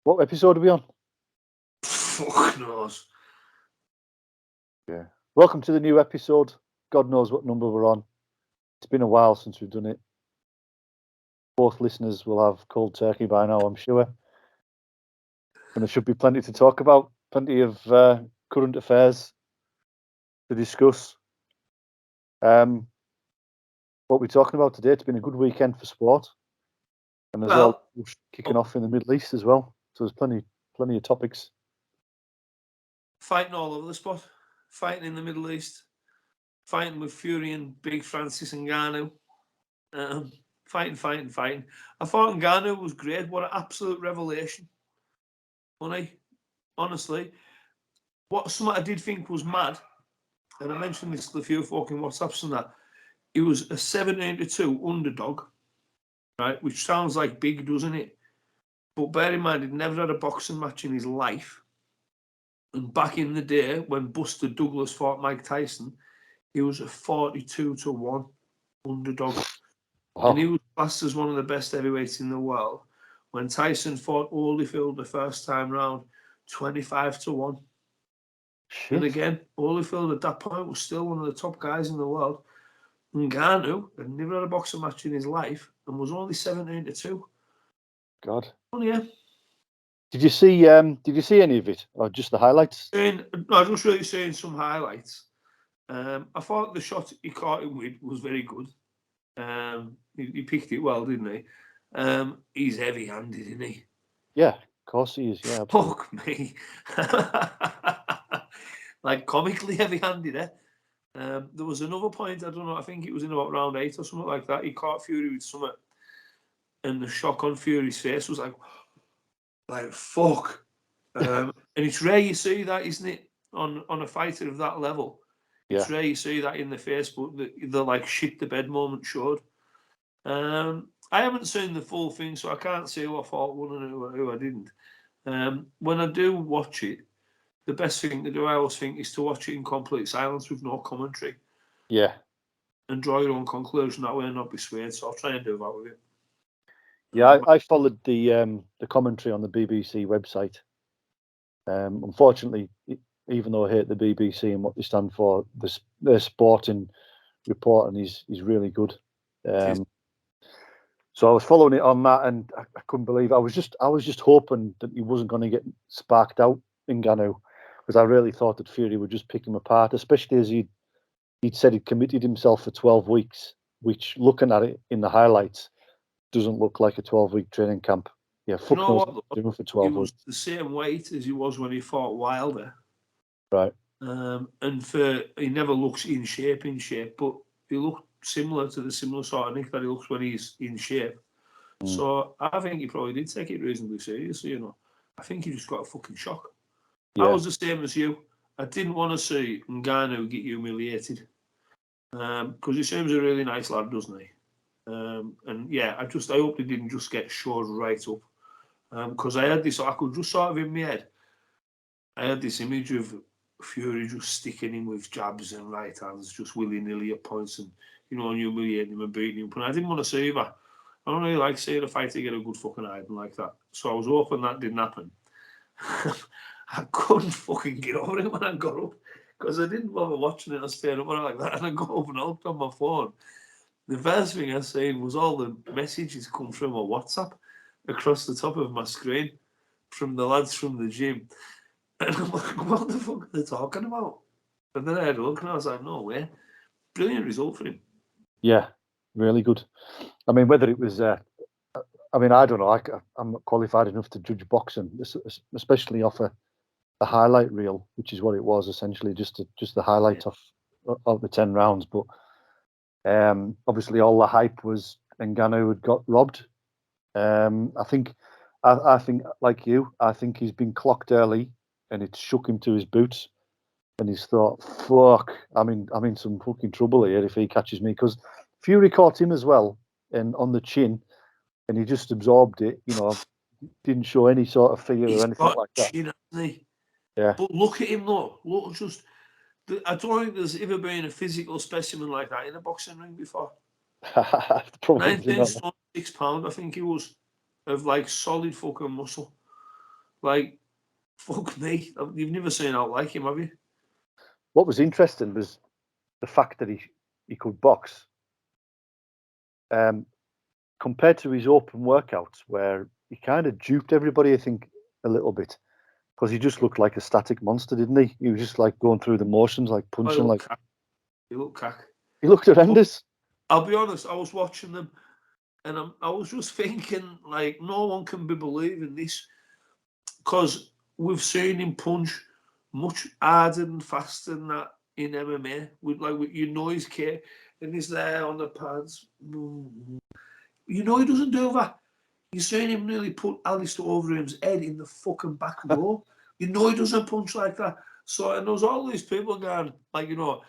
What episode are we on? Fuck knows. Yeah. Welcome to the new episode. God knows what number we're on. It's been a while since we've done it. Both listeners will have cold turkey by now, I'm sure. And there should be plenty to talk about. Plenty of current affairs to discuss. What we're talking about today, it's been a good weekend for sport. And there's all kicking off in the Middle East as well. So there's plenty of topics. Fighting all over the spot. Fighting in the Middle East. Fighting with Fury and Big Francis Ngannou. Fighting. I thought Ngannou was great. What an absolute revelation. Honestly. Something I did think was mad, and I mentioned this to a few folk in WhatsApps and that, he was a 17-2 underdog, right? Which sounds like big, doesn't it? But bear in mind, he'd never had a boxing match in his life. And back in the day, when Buster Douglas fought Mike Tyson, he was a 42-1 underdog. Wow. And he was classed as one of the best heavyweights in the world. When Tyson fought Holyfield the first time round, 25-1. Shit. And again, Holyfield at that point was still one of the top guys in the world. Ngannou had never had a boxing match in his life and was only 17-2. God. Oh yeah. Did you see any of it, or just the highlights? I was just really saying some highlights. I thought the shot he caught him with was very good. He picked it well, didn't he? He's heavy-handed, isn't he? Yeah, of course he is. Yeah, absolutely. Fuck me. Like comically heavy-handed, eh? There was another point, I don't know, I think it was in about round 8 or something like that. He caught Fury with something, and the shock on Fury's face was like fuck. And it's rare you see that, isn't it, on a fighter of that level? It's rare you see that in the face, but the like shit the bed moment showed. I haven't seen the full thing, so I can't say who I thought won and who I didn't. When I do watch it, the best thing to do, I always think, is to watch it in complete silence with no commentary. Yeah. And draw your own conclusion that way and not be swayed. So I'll try and do that with it. Yeah, I followed the commentary on the BBC website. Unfortunately, even though I hate the BBC and what they stand for, their sporting reporting is really good. So I was following it on that, and I couldn't believe it. I was just hoping that he wasn't going to get sparked out in Ngannou, because I really thought that Fury would just pick him apart, especially as he'd said he'd committed himself for 12 weeks, which, looking at it in the highlights, doesn't look like a 12-week training camp. Yeah, fuck knows what he's doing for 12 weeks. He was the same weight as he was when he fought Wilder. Right. And he never looks in shape, but he looked similar to the similar sort of Nick that he looks when he's in shape. So I think he probably did take it reasonably seriously, you know. I think he just got a fucking shock. Yeah. I was the same as you. I didn't want to see Ngannou get humiliated. Because he seems a really nice lad, doesn't he? And yeah, I hope he didn't just get showed right up. Because I could just sort of in my head, I had this image of Fury just sticking him with jabs and right hands, just willy-nilly at points, and, you know, and humiliating him and beating him. But I didn't want to see that. I don't really like seeing a fighter get a good fucking hiding like that. So I was hoping that didn't happen. I couldn't fucking get over it when I got up, because I didn't bother watching it. I stayed up like that, and I got up and I looked on my phone. The first thing I seen was all the messages come from my WhatsApp across the top of my screen from the lads from the gym. And I'm like, what the fuck are they talking about? And then I had a look and I was like, no way. Brilliant result for him. Yeah, really good. I mean, whether it was, I don't know. I'm not qualified enough to judge boxing, especially off a highlight reel, which is what it was essentially, just the highlights of the 10 rounds. But obviously, all the hype was Ngannou had got robbed. I think like you, I think he's been clocked early, and it shook him to his boots, and he's thought, "Fuck, I'm in some fucking trouble here if he catches me." Because Fury caught him as well, and on the chin, and he just absorbed it. You know, didn't show any sort of fear or anything like that. Chin, hasn't he? Yeah. But look at him, though. Look, I don't think there's ever been a physical specimen like that in a boxing ring before. 19 stone, £6, I think he was, of like solid fucking muscle. Like, fuck me. You've never seen out like him, have you? What was interesting was the fact that he could box. Compared to his open workouts, where he kind of duped everybody, I think, a little bit, because he just looked like a static monster, didn't he? He was just like going through the motions, like punching, like He looked cack. He looked horrendous. I'll be honest, I was watching them, and I was just thinking, like, no one can be believing this, because we've seen him punch much harder and faster than that in MMA. With you know his kit, and he's there on the pads. You know he doesn't do that. You're seeing him nearly put Alistair Overeem's head in the fucking back row. You know he doesn't punch like that. So, and there's all these people going, like, you know,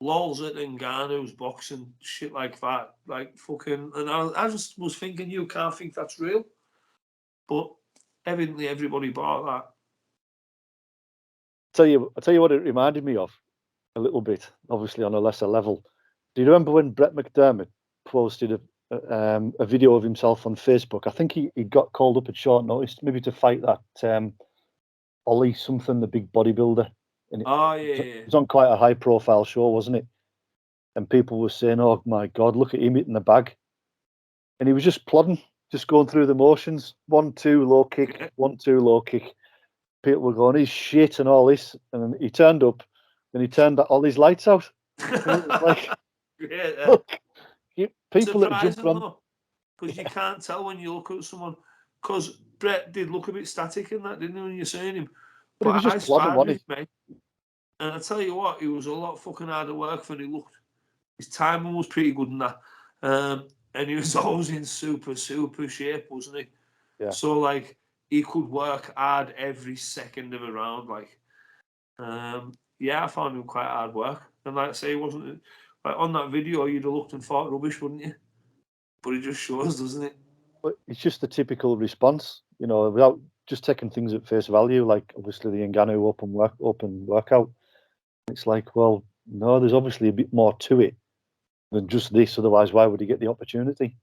lols at Ngannou's boxing, shit like that. Like, fucking, and I just was thinking, you can't think that's real. But evidently everybody bought that. I'll tell you what it reminded me of a little bit, obviously on a lesser level. Do you remember when Brett McDermott posted a video of himself on Facebook? I think he got called up at short notice, maybe to fight that Ollie something, the big bodybuilder. And it was on quite a high profile show, wasn't it? And people were saying, "Oh my God, look at him hitting the bag," and he was just plodding, just going through the motions. 1-2 low kick, 1-2 low kick. People were going, "He's shit" and all this, and then he turned up, and he turned all his lights out. And it was like, look, people that jumped on, because you can't tell when you look at someone. Because Brett did look a bit static in that, didn't he, when you're seeing him? But he was just plodding, wasn't he? Mate, and I tell you what, he was a lot fucking harder work than he looked. His timing was pretty good in that, and he was always in super shape, wasn't he? Yeah. So like he could work hard every second of a round. Like, yeah, I found him quite hard work. And like I say, he wasn't like on that video. You'd have looked and thought rubbish, wouldn't you? But it just shows, doesn't it? But it's just the typical response, you know, without just taking things at face value. Like obviously the Ngannou open workout. It's like, well, no, there's obviously a bit more to it than just this. Otherwise, why would he get the opportunity?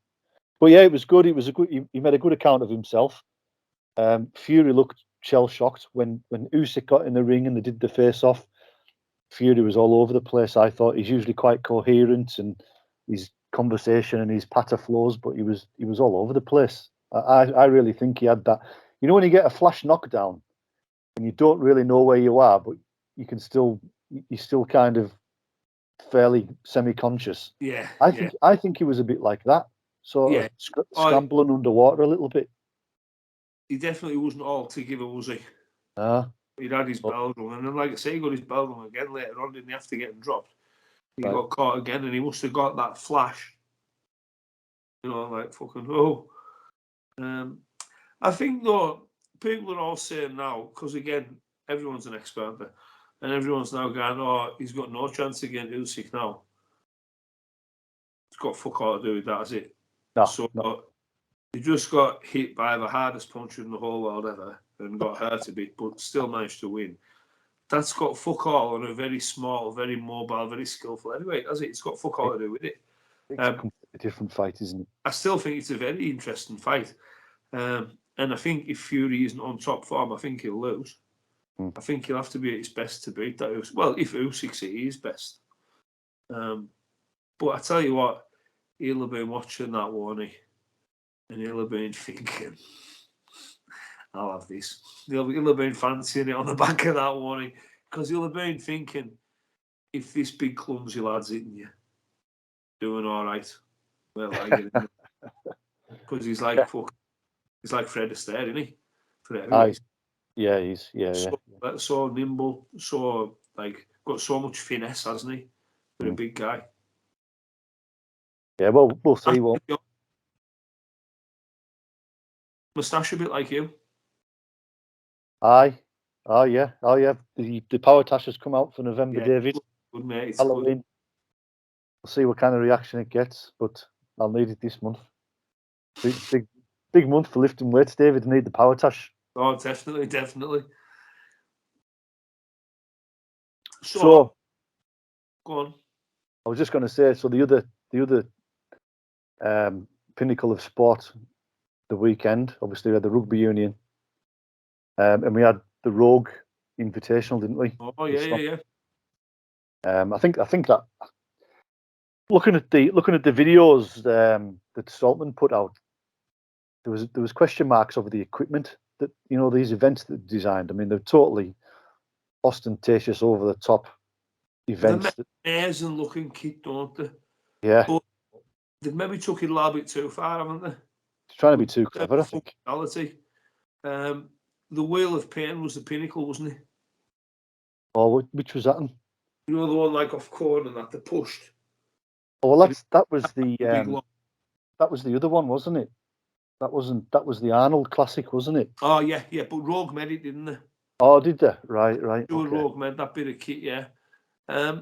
But yeah, it was good. It was a good. He made a good account of himself. Fury looked shell shocked when Usyk got in the ring and they did the face off. Fury was all over the place. I thought he's usually quite coherent and his conversation and his patter flows, but he was all over the place. I really think he had that. You know, when you get a flash knockdown and you don't really know where you are, but you're still kind of fairly semi-conscious. Yeah, I think he was a bit like that, sort of scrambling underwater a little bit. He definitely wasn't all together, was he? He'd had his bell rung, and then, like I say, he got his bell rung again later on. Didn't he have to get him dropped? He got caught again, and he must have got that flash. You know, like fucking I think though people are all saying now, because again, everyone's an expert there, and everyone's now going, "Oh, he's got no chance against Usyk now." It's got fuck all to do with that, has it? No. He just got hit by the hardest puncher in the whole world ever and got hurt a bit, but still managed to win. That's got fuck all on a very small, very mobile, very skillful heavyweight, has it? It's got fuck all to do with it. It's a completely different fight, isn't it? I still think it's a very interesting fight. And I think if Fury isn't on top form, I think he'll lose. I think he'll have to be at his best to beat that Usyk. Well, if Usyk's at his best. But I tell you what, he'll have been watching that, won't he? And he'll have been thinking, I'll have this. He'll have been fancying it on the back of that, won't he? Because he'll have been thinking, if this big clumsy lad's hitting you, doing all right, well, I get it. Because he's like Fred Astaire, isn't he? Yeah, he's so nimble, so like got so much finesse, hasn't he? For a big guy. Yeah, well, we'll see. Moustache a bit like you. Oh yeah. The power tash has come out for November, David. Good mate. It's Halloween. good. We'll see what kind of reaction it gets, but I'll need it this month. Big month for lifting weights, David. I need the power tash. Oh, definitely. So go on. I was just going to say, so the other pinnacle of sport, the weekend, obviously we had the Rugby Union. And we had the Rogue Invitational, didn't we? Oh yeah. I think that looking at the videos that Saltman put out, there was question marks over the equipment that these events that designed. I mean, they're totally ostentatious, over the top events. They're amazing looking kit, don't they? Yeah. But they've maybe took it a little bit too far, haven't they? It's trying to be too clever, I think. The Wheel of Pain was the pinnacle, wasn't it? Oh, which was that one? The one like off corner that they pushed. Oh, well, that was the other one, wasn't it? That was the Arnold Classic, wasn't it? Oh yeah. But Rogue made it, didn't they? Oh, did they? Right. Okay. Rogue made that bit of kit, yeah. I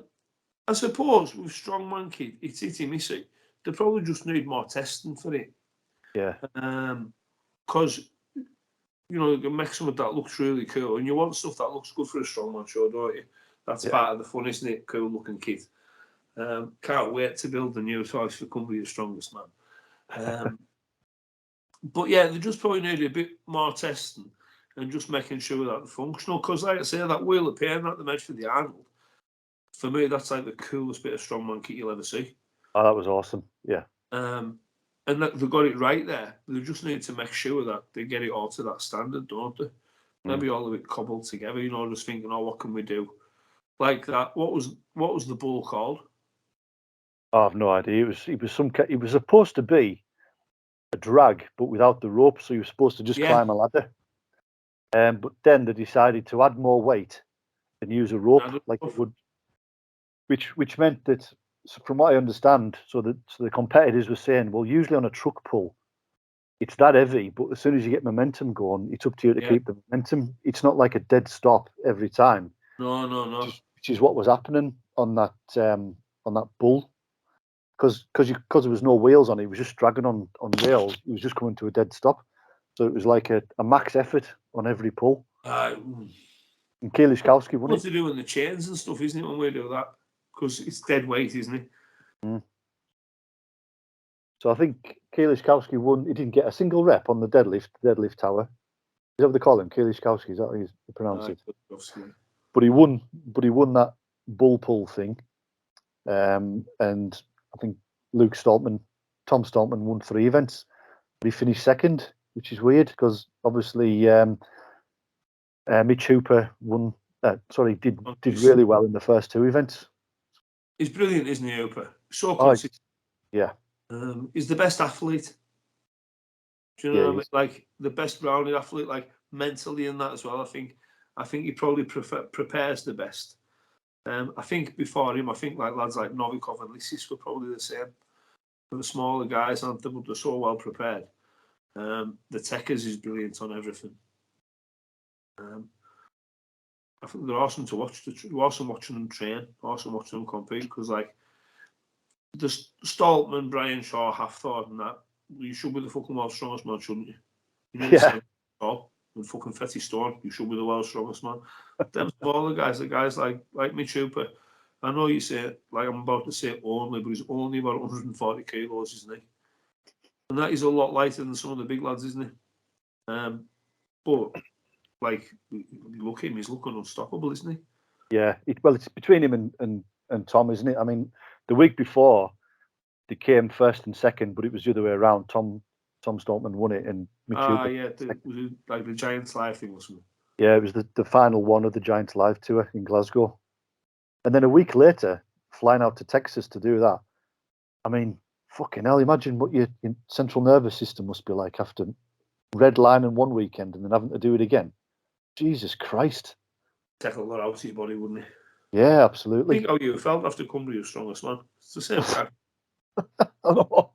suppose with strongman kit, it's hitting missing. They probably just need more testing for it. Yeah. Because you can make something that looks really cool, and you want stuff that looks good for a strongman show, don't you? That's part of the fun, isn't it? Cool looking kit. Can't wait to build the new toys for Cumbria the Strongest Man. But yeah, they just probably need a bit more testing and just making sure that they're functional. Because, like I say, that Wheel of Pain that they made for the Arnold, for me, that's like the coolest bit of strongman kit you'll ever see. Oh, that was awesome. Yeah. And they got it right there. They just need to make sure that they get it all to that standard, don't they? Maybe all of it cobbled together, just thinking, oh, what can we do? Like that. What was the bull called? I have no idea. It was supposed to be a drag, but without the rope, so you were supposed to just climb a ladder. But then they decided to add more weight and use a rope like it would, which meant that, from what I understand, so the competitors were saying, well, usually on a truck pull, it's that heavy, but as soon as you get momentum going, it's up to you to keep the momentum. It's not like a dead stop every time. No. Which is what was happening on that bull, because there was no wheels on it. It was just dragging on rails. It was just coming to a dead stop. So it was like a max effort on every pull. And Kieliszkowski won it. What to do in the chains and stuff, isn't it, when we do that? Because it's dead weight, isn't it? So I think Kieliszkowski won. He didn't get a single rep on the deadlift tower. Is that what they call him? Kieliszkowski, is that how you pronounce it? But he won that bull pull thing. And I think Tom Stoltman won 3 events. But he finished second, which is weird because obviously Mitch Hooper did really well in the first 2 events. He's brilliant, isn't he, Hooper? So consistent. Yeah. He's the best athlete. Do you know what I mean? Like the best rounded athlete, like mentally in that as well. I think he probably prepares the best. I think before him, like lads like Novikov and Lissis were probably the same. For the smaller guys, and they're so well prepared. The Techers is brilliant on everything. I think they're awesome to watch. They're awesome watching them train, awesome watching them compete, because like the Stoltman, Brian Shaw, Hafthorne and that, you should be the fucking world's strongest man, shouldn't you? You're nearly tall and fucking Fetty Stone, you should be the world's strongest man. Them smaller guys, the guys like Mitch Hooper, I know you say, like I'm about to say only, but he's only about 140 kilos, isn't he? And that is a lot lighter than some of the big lads, isn't he? But like, look at him, he's looking unstoppable, isn't he? Yeah, it's between him and Tom, isn't it? I mean, the week before they came first and second, but it was the other way around. Tom Stoltman won it, and Mitch Hooper. Was it like the Giants Live thing or something? Yeah, it was the final one of the Giants Live tour in Glasgow, and then a week later, flying out to Texas to do that. I mean, fucking hell! Imagine what your central nervous system must be like after redlining one weekend and then having to do it again. Jesus Christ! Take a lot out of your body, wouldn't it? Yeah, absolutely. Think how you felt after Cumbria Strongest Man. It's the same time. I know.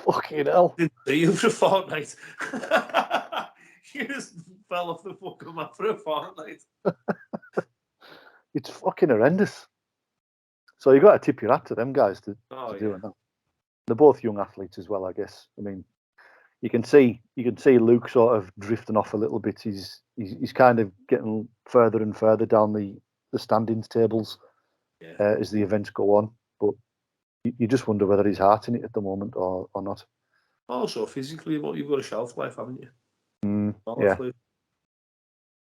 Fucking hell. Didn't see you for a fortnight. You just fell off the fucking map for a fortnight. It's fucking horrendous. So you got to tip your hat to them guys to doing that. They're both young athletes as well, I guess. I mean, you can see Luke sort of drifting off a little bit. He's kind of getting further and further down the standings tables as the events go on. But you just wonder whether he's heart in it at the moment or not. Also, physically, you've got a shelf life, haven't you? Yeah.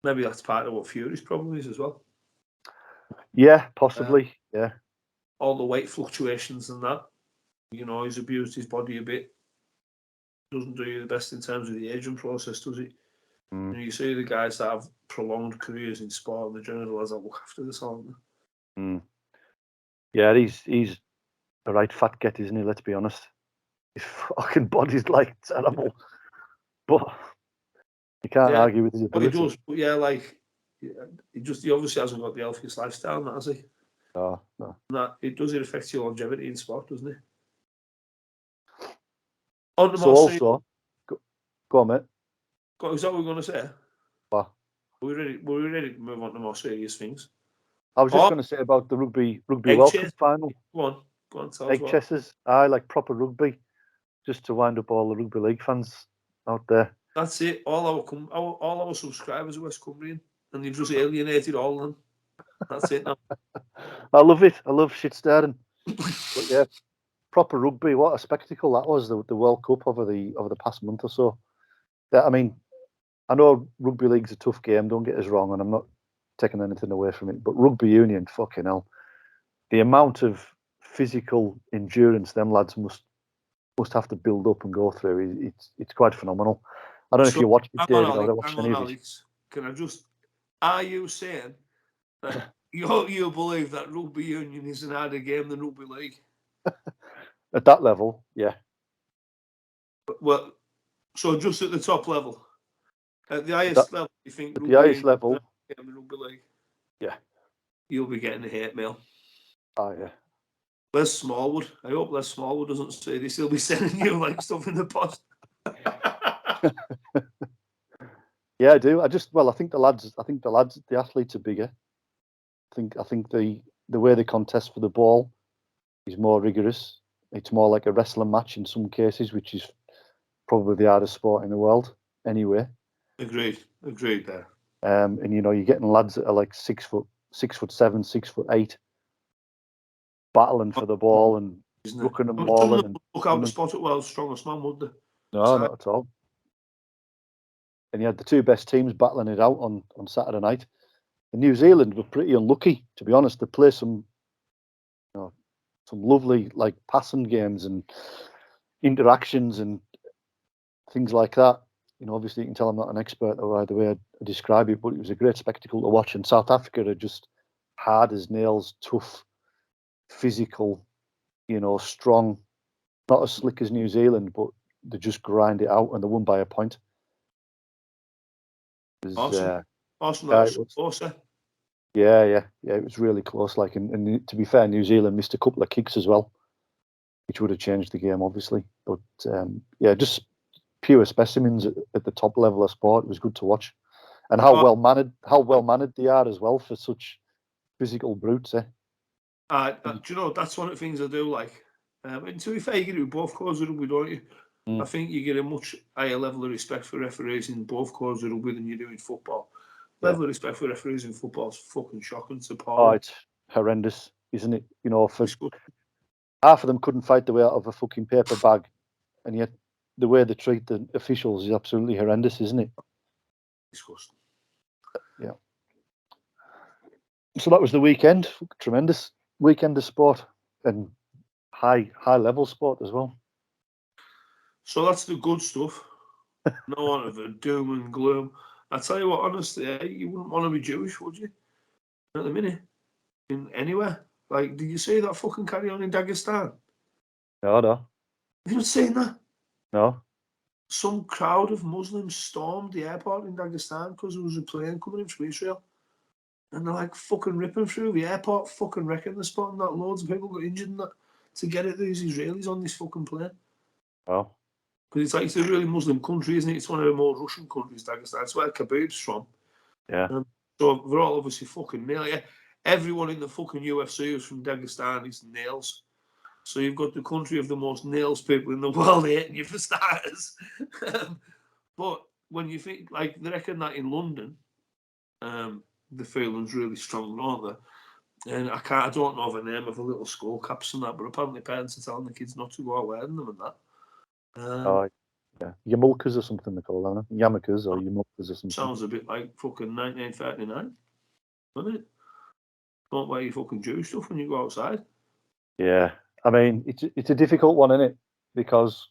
Maybe that's part of what Fury's problem is as well. Yeah, possibly. Yeah. All the weight fluctuations and that. You know, he's abused his body a bit. Doesn't do you the best in terms of the aging process, does he? Mm. And you see the guys that have prolonged careers in sport and the journalists that look after this, aren't they? Mm. Yeah, he's a right fat get, isn't he? Let's be honest. His fucking body's like terrible, but you can't argue with his ability. He does, but yeah, like he obviously hasn't got the healthiest lifestyle, has he? No. That it affect your longevity in sport, doesn't it? On the So also, go on, mate. Is that what we're going to say? What? Were we ready to move on to more serious things? I was just going to say about the rugby World Cup final. Go on, tell Egg chesses. I like proper rugby, just to wind up all the rugby league fans out there. That's it. All our subscribers are West Cumbrian, and you've just alienated all of them. That's it now. I love it. I love shit staring. But yeah, proper rugby. What a spectacle that was! The World Cup over the past month or so. Yeah, I mean, I know rugby league's a tough game. Don't get us wrong, and I'm not taking anything away from it. But rugby union, fucking hell, the amount of physical endurance them lads must have to build up and go through. It's quite phenomenal. I don't know if you watched it, David. I watched any of it. Can I just? Are you saying that you believe that rugby union is an harder game than rugby league? At that level, yeah. Well, so just at the top level, at the highest level, you think at the highest level, game than rugby league? Yeah, you'll be getting a hate mail. Oh yeah. Les Smallwood. I hope Les Smallwood doesn't say this. He'll be sending you like stuff in the post. Yeah, I do. I think the athletes are bigger. I think the way they contest for the ball is more rigorous. It's more like a wrestling match in some cases, which is probably the hardest sport in the world anyway. Agreed there. And you're getting lads that are like 6'7", 6'8", battling for the ball and looking and mauling and look out to spot it well, strongest man, would they? No, not at all. And you had the two best teams battling it out on Saturday night. And New Zealand were pretty unlucky, to be honest. They play some lovely like passing games and interactions and things like that. Obviously you can tell I'm not an expert or the way I describe it, but it was a great spectacle to watch. And South Africa are just hard as nails, tough, physical, strong, not as slick as New Zealand, but they just grind it out and they won by a point. Awesome. Yeah, it was really close. Like, and to be fair, New Zealand missed a couple of kicks as well, which would have changed the game, obviously. But just pure specimens at the top level of sport. It was good to watch, and how well mannered they are as well for such physical brutes. Do you know, that's one of the things I do like. And to be fair, you get it with both codes of rugby, don't you? I think you get a much higher level of respect for referees in both codes of rugby than you do in football. Level of respect for referees in football is fucking shocking. It's appalling. Oh, it's horrendous, isn't it? For half of them couldn't fight the way out of a fucking paper bag, and yet the way they treat the officials is absolutely horrendous, isn't it? Disgusting. Yeah. So that was the weekend. Tremendous weekend of sport and high level sport as well. So that's the good stuff. No one of the doom and gloom. I tell you what, honestly, you wouldn't want to be Jewish, would you? At the minute, in anywhere. Like, did you see that fucking carry on in Dagistan? No. You not seen that? No. Some crowd of Muslims stormed the airport in Dagestan because there was a plane coming in from Israel. And they're like fucking ripping through the airport, fucking wrecking the spot, and that loads of people got injured and that to get at these Israelis on this fucking plane. Oh. Because it's a really Muslim country, isn't it? It's one of the more Russian countries, Dagestan. It's where Khabib's from. Yeah. So they're all obviously fucking nail. Yeah. Everyone in the fucking UFC is from Dagestan. It's nails. So you've got the country of the most nails people in the world hating you for starters. But when you think, like, they reckon that in London, the feeling's really strong, aren't they? And I don't know the name of the little skull caps and that, but apparently parents are telling the kids not to go out wearing them and that. Yeah, Yamulkas or something they call them. Yarmulkes or Yamulkas or something. Sounds a bit like fucking 1939, doesn't it? Don't wear your fucking Jew stuff when you go outside. Yeah, I mean it's a difficult one, isn't it? Because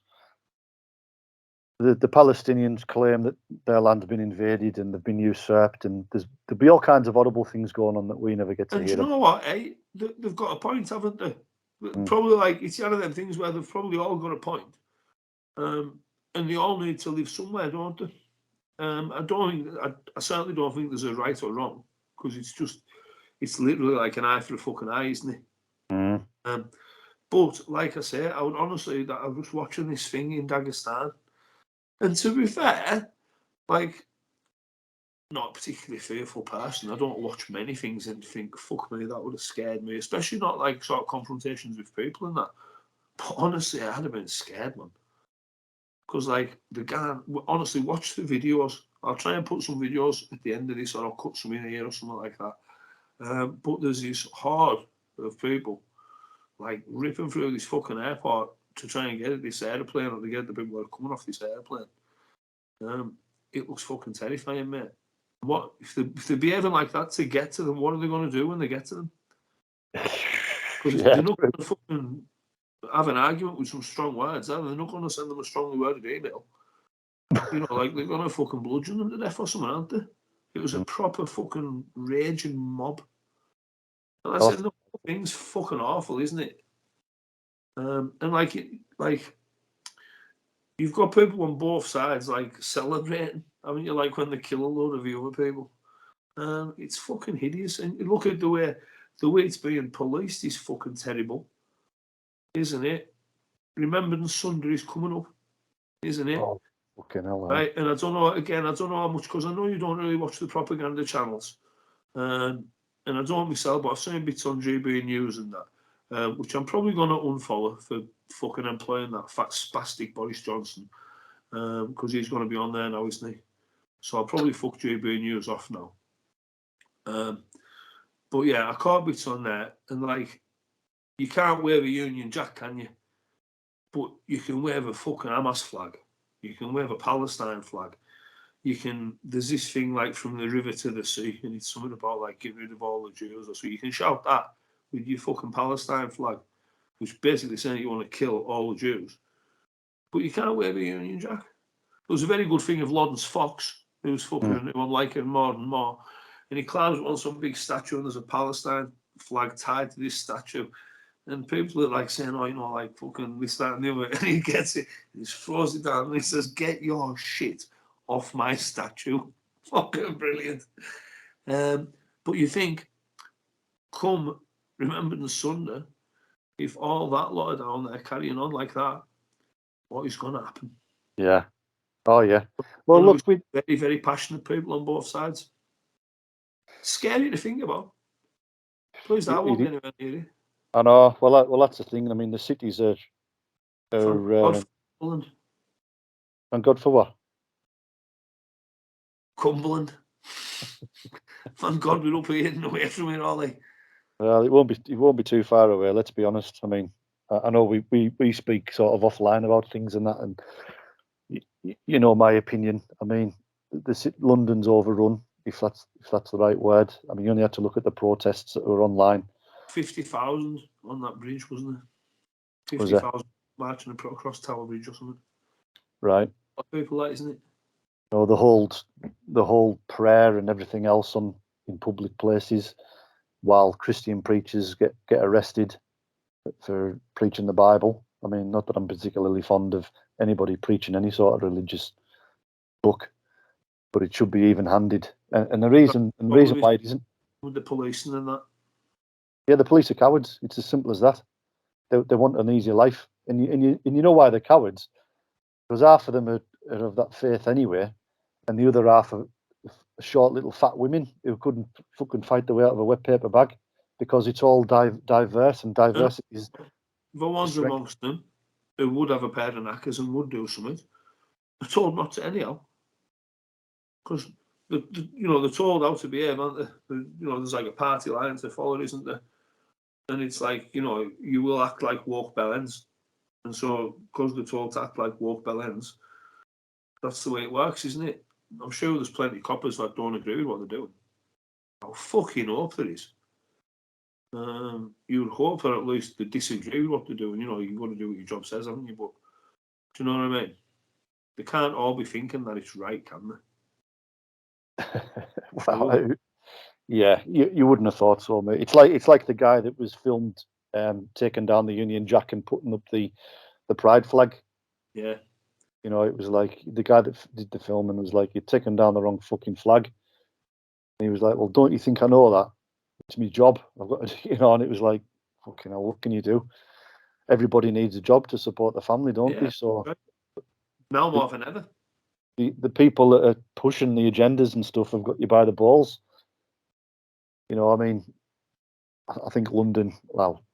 the Palestinians claim that their land's been invaded and they've been usurped, and there'll be all kinds of horrible things going on that we never get to And hear. do you know what? They've got a point, haven't they? Probably like it's one of them things where they've probably all got a point, and they all need to live somewhere, don't they? I don't think I certainly don't think there's a right or wrong, because it's literally like an eye for a fucking eye, isn't it? But like I say, I was just watching this thing in Dagistan, and to be fair, like, not a particularly fearful person. I don't watch many things and think, fuck me, that would have scared me, especially not like sort of confrontations with people and that. But honestly, I'd have been scared, man. Because, like, the guy, honestly, watch the videos. I'll try and put some videos at the end of this, or I'll cut some in here or something like that. But there's this horde of people, like, ripping through this fucking airport to try and get at this airplane, or to get the people that are coming off this airplane. It looks fucking terrifying, mate. What if they're behaving like that to get to them? What are they going to do when they get to them? Because they're not going to fucking have an argument with some strong words, are they? They're not going to send them a strongly worded email. You know, like, they're going to fucking bludgeon them to death or something, aren't they? It was a proper fucking raging mob. And I said, the whole thing's fucking awful, isn't it? And like you've got people on both sides, like, celebrating. Haven't you? Like, when they kill a load of the other people. It's fucking hideous. And look at the way it's being policed is fucking terrible, isn't it? Remembrance Sunday is coming up, isn't it? Oh, fucking hell. Right, and I don't know how much, because I know you don't really watch the propaganda channels, and I don't myself, but I've seen bits on GB News and that, which I'm probably going to unfollow for fucking employing that fat spastic Boris Johnson, because he's going to be on there now, isn't he? So I'll probably fuck GB News off now. But yeah, I caught bits on there, and like, you can't wave a Union Jack, can you? But you can wave a fucking Hamas flag. You can wave a Palestine flag. There's this thing like from the river to the sea, and it's something about like getting rid of all the Jews or so. You can shout that with your fucking Palestine flag, which basically saying you want to kill all the Jews. But you can't wave a Union Jack. There was a very good thing of Lawrence Fox, who was fucking everyone liking more and more. And he climbs on some big statue, and there's a Palestine flag tied to this statue. And people are like saying, oh, you know, like fucking this, that, and the other. And he gets it, and he throws it down, and he says, get your shit off my statue. Fucking brilliant. But you think, come Remembrance Sunday, if all that lot are down there carrying on like that, what is going to happen? Yeah. Oh, yeah. Well, look, we very, very passionate people on both sides. Scary to think about. Please, I won't be anywhere near it. I know. Well, that's the thing. I mean, the cities are Cumberland. And God for what? Cumberland. Thank God we're up here and away from it, Ollie. Well, it won't be too far away. Let's be honest. I mean, I know we speak sort of offline about things and that, and you know my opinion. I mean, London's overrun, if that's the right word. I mean, you only had to look at the protests that were online. 50,000 on that bridge, wasn't it? 50,000 marching across Tower Bridge or something. Right. People like, isn't it? You know, the whole prayer and everything else in public places, while Christian preachers get arrested for preaching the Bible. I mean, not that I'm particularly fond of anybody preaching any sort of religious book, but it should be even-handed. And the reason why it isn't, with the police and that. Yeah, the police are cowards. It's as simple as that. They want an easy life, and you know why they're cowards? Because half of them are of that faith anyway, and the other half are short little fat women who couldn't fucking fight their way out of a wet paper bag, because it's all diverse, and diversity is. The ones amongst them who would have a pair of knackers and would do something, they're told not to anyhow, because they're told how to behave, aren't they? There's like a party line to follow, isn't there? And it's like, you will act like woke bellends, and so because they're told to act like woke bellends, That's the way it works, isn't it? I'm sure there's plenty of coppers that don't agree with what they're doing. I fucking hope there is. You would hope that at least they disagree with what they're doing. You've got to do what your job says, haven't you? But do you know what I mean? They can't all be thinking that it's right, can they? Well, yeah, you wouldn't have thought so, mate. It's like the guy that was filmed taking down the Union Jack and putting up the pride flag. Yeah. It was like the guy that did the film and was like, "You're taking down the wrong fucking flag." And he was like, "Well, don't you think I know that? It's my job. I've got to," and it was like, "Fucking hell, what can you do? Everybody needs a job to support the family, don't they?" So now more than ever, the people that are pushing the agendas and stuff have got you by the balls. I mean, I think London. Well,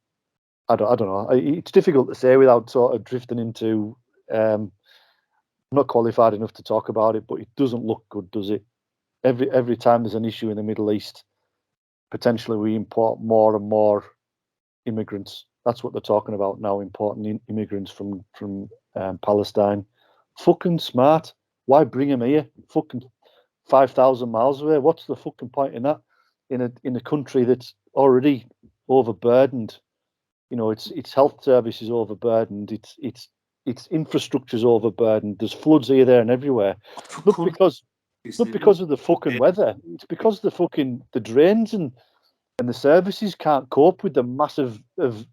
I don't know. It's difficult to say without sort of drifting into. I'm not qualified enough to talk about it, but it doesn't look good, does it? Every time there's an issue in the Middle East, potentially we import more and more immigrants. That's what they're talking about now, importing immigrants from Palestine. Fucking smart. Why bring them here? Fucking 5,000 miles away. What's the fucking point in that? In a country that's already overburdened. Its health service is overburdened. Its infrastructure's overburdened. There's floods here, there, and everywhere. Not because of the fucking weather. It's because the drains and the services can't cope with the massive of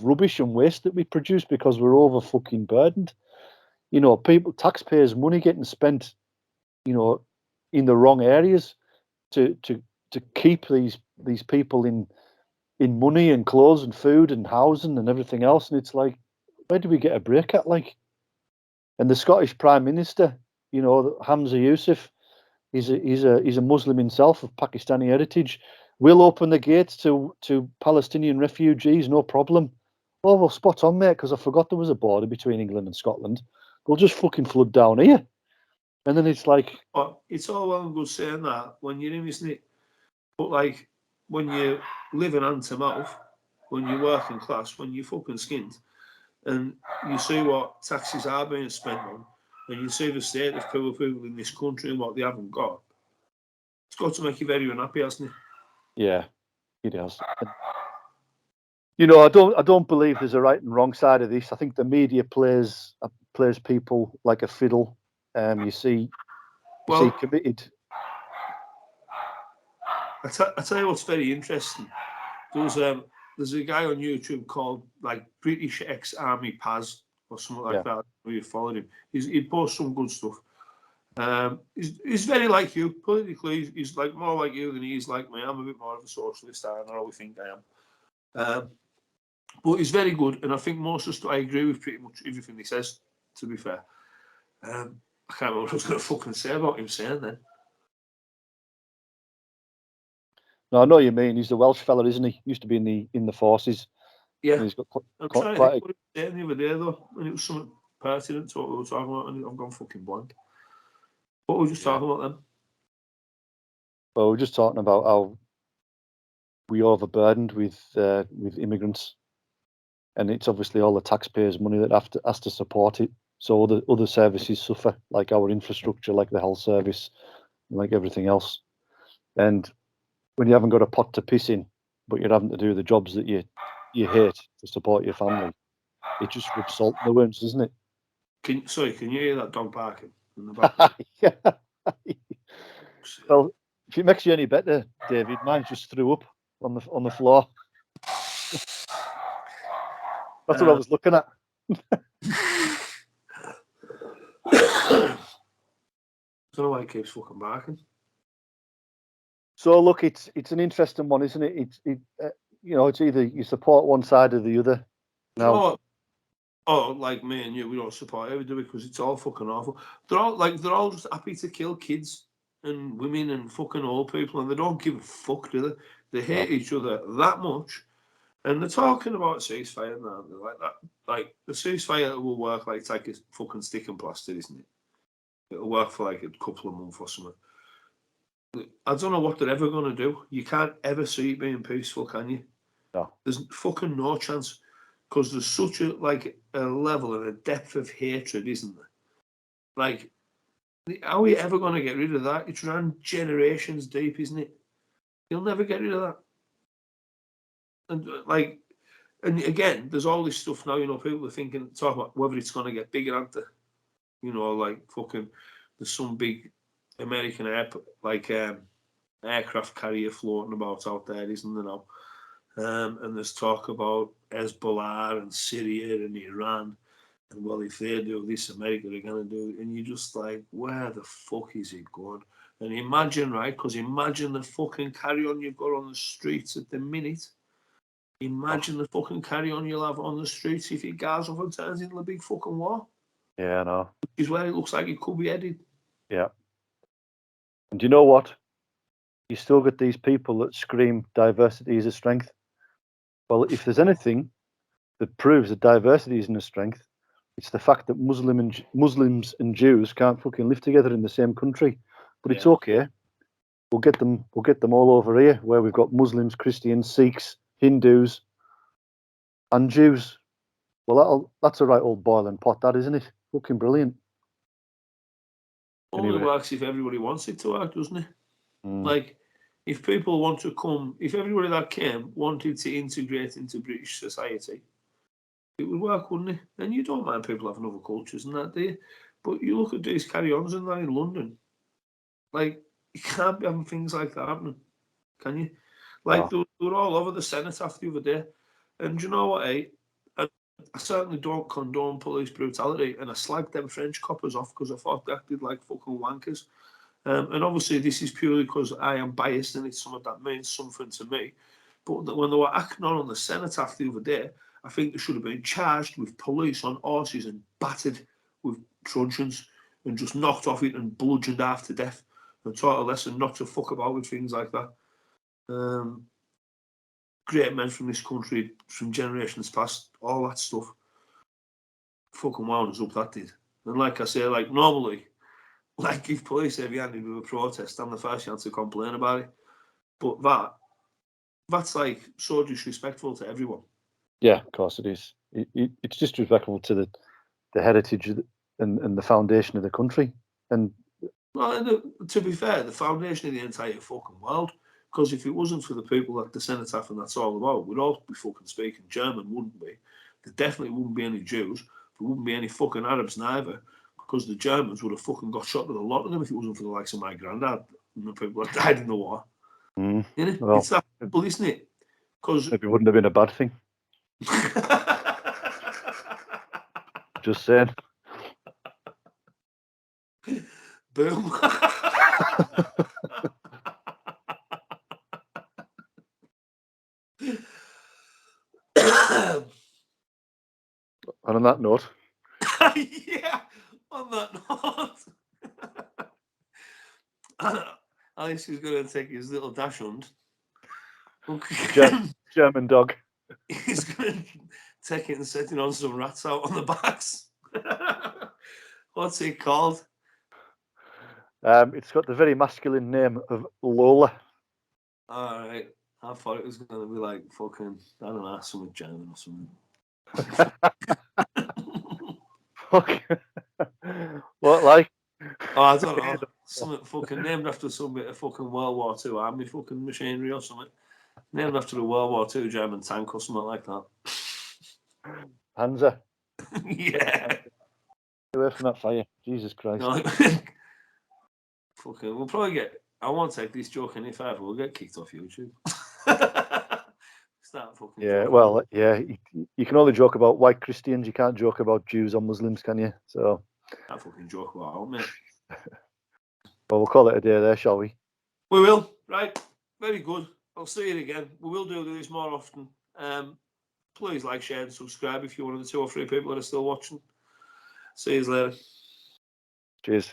rubbish and waste that we produce because we're over fucking burdened. Taxpayers' money getting spent, in the wrong areas to keep these people in money and clothes and food and housing and everything else. And it's like, where do we get a break at? And the Scottish Prime Minister, Hamza Yousaf, he's a Muslim himself of Pakistani heritage. We'll open the gates to Palestinian refugees, no problem. Oh, well, spot on, mate, because I forgot there was a border between England and Scotland. We'll just fucking flood down here. And then it's like... But it's all well and good saying that when you're in, isn't it? But, like, when you live in hand to mouth, when you're working class, when you're fucking skinned, and you see what taxes are being spent on, and you see the state of poor people in this country and what they haven't got, it's got to make you very unhappy, hasn't it? Yeah, it has. I don't believe there's a right and wrong side of this. I think the media plays people like a fiddle. You see committed. I tell you what's very interesting. There's a guy on YouTube called like British ex-army Paz or something like that. You followed him. He posts some good stuff. He's very like you politically. He's like more like you than he is like me. I'm a bit more of a socialist. I always think I am. But he's very good, and I think most of the stuff I agree with pretty much everything he says. To be fair, I can't remember what I was going to fucking say about him saying then. No, I know what you mean. He's a Welsh fella, isn't he? Used to be in the forces. Yeah. And he's got I'm trying to think what he was saying the other day though, and it was something pertinent to what we were talking about, and I've gone fucking blank. What were we just talking about then? Well, we're just talking about how we overburdened with immigrants, and it's obviously all the taxpayers' money that has to support it. So other services suffer, like our infrastructure, like the health service, like everything else. And when you haven't got a pot to piss in, but you're having to do the jobs that you hate to support your family, it just rubs salt in the wounds, doesn't it? Can you hear that dog barking in the background? Well, if it makes you any better, David, mine just threw up on the floor. That's what I was looking at. I don't know why it keeps fucking barking. So look, it's an interesting one, isn't it? It's either you support one side or the other. No. Oh, like me and you, we don't support it, do we? Because it's all fucking awful. They're all just happy to kill kids and women and fucking old people, and they don't give a fuck, do they? They hate each other that much, and they're talking about ceasefire now. They're like that. Like the ceasefire will work like it's like a fucking stick and plaster, isn't it? It'll work for like a couple of months or something. I don't know what they're ever going to do. You can't ever see it being peaceful, can you? No. There's fucking no chance. Because there's such a level and a depth of hatred, isn't there? Like, How are you ever going to get rid of that? It's run generations deep, isn't it? You'll never get rid of that. And and again, there's all this stuff now. People are talking about whether it's going to get bigger, aren't they? Fucking, there's some big American aircraft carrier floating about out there, isn't there now? And there's talk about Hezbollah and Syria and Iran. And well, if they do this, America are going to do it. And you're just like, where the fuck is it going? And imagine, right? Because imagine the fucking carry-on you've got on the streets at the minute. Imagine the fucking carry-on you'll have on the streets if it goes off and turns into a big fucking war. Yeah, I know. Which is where it looks like it could be headed. Yeah. And do you know what? You still get these people that scream diversity is a strength. Well, if there's anything that proves that diversity isn't a strength, it's the fact that Muslims and Jews can't fucking live together in the same country. But it's okay. We'll get them all over here, where we've got Muslims, Christians, Sikhs, Hindus, and Jews. Well, that's a right old boiling pot, that, isn't it? Fucking brilliant. Only works if everybody wants it to work, doesn't it? Like, if people want to come, if everybody that came wanted to integrate into British society, it would work, wouldn't it? And you don't mind people having other cultures and that, do you? But you look at these carry-ons and that in London, like, you can't be having things like that happening, can you? Like, they were all over the cenotaph the other day. And do you know what, I certainly don't condone police brutality, and I slagged them French coppers off because I thought they acted like fucking wankers. And obviously this is purely because I am biased and it's something that means something to me. But when they were acting on the cenotaph the other day, I think they should have been charged with police on horses and battered with truncheons and just knocked off it and bludgeoned half to death and taught a lesson not to fuck about with things like that. Great men from this country, from generations past, all that stuff. Fucking wound us up, that did. And like I say, like normally, like if police heavy-handed with a protest, I'm the first chance to complain about it. But that's like so disrespectful to everyone. Yeah, of course it is. It's disrespectful to the heritage and the foundation of the country. And well, to be fair, the foundation of the entire fucking world. Because if it wasn't for the people that the cenotaph and that's all about, we'd all be fucking speaking German, wouldn't we? There definitely wouldn't be any Jews. There wouldn't be any fucking Arabs neither. Because the Germans would have fucking got shot with a lot of them if it wasn't for the likes of my granddad and the people that died in the war. Well, it's that simple, isn't it? Because maybe it wouldn't have been a bad thing. Just saying. Boom. And on that note. Yeah, on that note. Alex is going to take his little dash hunt. German dog. He's going to take it and set it on some rats out on the backs. What's it called? It's got the very masculine name of Lola. All right. I thought it was going to be like fucking, I don't know, something German or something. What, like? Oh, I don't know. Something fucking named after some bit of fucking World War II army fucking machinery or something. Named after a World War II German tank or something like that. Panzer. Yeah. Get away from that fire. Jesus Christ. No, fucking, we'll probably get. I won't take this joke any further. We'll get kicked off YouTube. Start fucking. Yeah, joking. well, yeah. You can only joke about white Christians. You can't joke about Jews or Muslims, can you? So. That fucking joke about, mate. Well, we'll call it a day there, shall we? We will. Right. Very good. I'll see you again. We will do this more often. Please like, share, and subscribe if you're one of the 2 or 3 people that are still watching. See you later. Cheers.